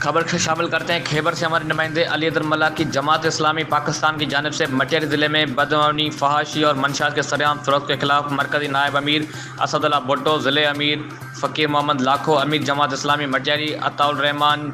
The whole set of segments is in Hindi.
खबर से शामिल करते हैं। खैबर से हमारे नुमाइंदे अली अदर मल्ला की जमात इस्लामी पाकिस्तान की जानिब से मटियारी ज़िले में बदअमनी, फहाशी और मंशात के सरेआम फ़रोख्त के खिलाफ मरकज़ी नायब अमीर असदुल्ला भुट्टो, ज़िले अमीर फ़कीर मोहम्मद लाखो, अमीर जमात इस्लामी मटियारी अताउर रहमान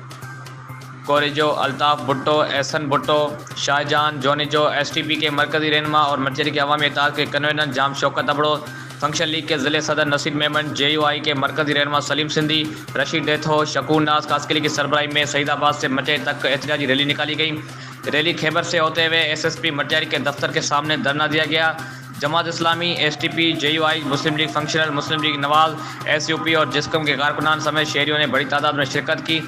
कोरेजो, अल्ताफ़ भुट्टो, एहसन भुट्टो, शाहजहान जोनेजो, STP के मरकज़ी रहनुमा और मटियारी के अवामी इत्तेहाद के कन्वीनर जाम शौकत अबड़ो, फंक्शन लीग के ज़िले सदर नसीर मेमन, JUI के मरकज़ी रहनुमा सलीम सिंधी, रशीद डेथो, शकून नाज कास्कली की सरबराही में सईदाबाद से मटियारी तक एहतजाजी रैली निकाली गई। रैली खैबर से होते हुए SSP मटियारी के दफ्तर के सामने धरना दिया गया। जमात इस्लामी, STP, JUI, मुस्लिम लीग फंक्शनल, मुस्लिम लीग नवाज, SUP और जिस्कम के कारकुनान समेत शहरियों ने बड़ी तादाद में शिरकत की।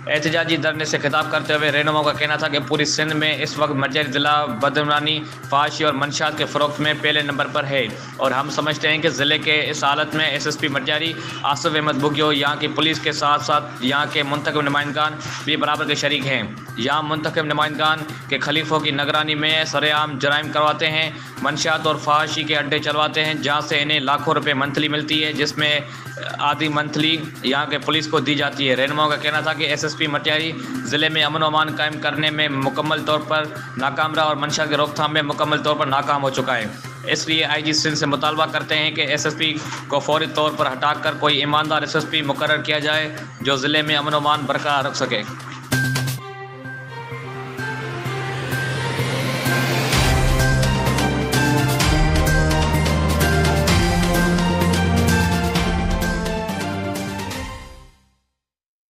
एहतजाजी धरने से खिताब करते हुए रहनुमाओं का कहना था कि पूरी सिंध में इस वक्त मटियारी ज़िला बदअमनी, फहाशी और मंशात के फ़रोख्त में पहले नंबर पर है और हम समझते हैं कि ज़िले के इस हालत में SSP मटियारी आसिफ अहमद बुगियो यहाँ की पुलिस के साथ साथ यहाँ के मुंतखब नुमाइंदगान भी बराबर के शरीक हैं। यहाँ मुंतखब नुमाइंदगान के खलीफों की निगरानी में सरेआम जराइम करवाते हैं, मंशात और फहाशी के अड्डे चलवाते हैं जहाँ से इन्हें लाखों रुपये मंथली मिलती है, जिसमें आधी मंथली यहाँ के पुलिस को दी जाती है। रहनुमाओं का कहना था कि SSP मटियारी ज़िले में अमन अमान कायम करने में मुकम्मल तौर पर नाकाम रहा और मंशा के रोकथाम में मुकम्मल तौर पर नाकाम हो चुका है। इसलिए IG सिंध से मुतालबा करते हैं कि SSP को फौरी तौर पर हटाकर कोई ईमानदार SSP मुकर्रर किया जाए जो ज़िले में अमन अमान बरकरार रख सके।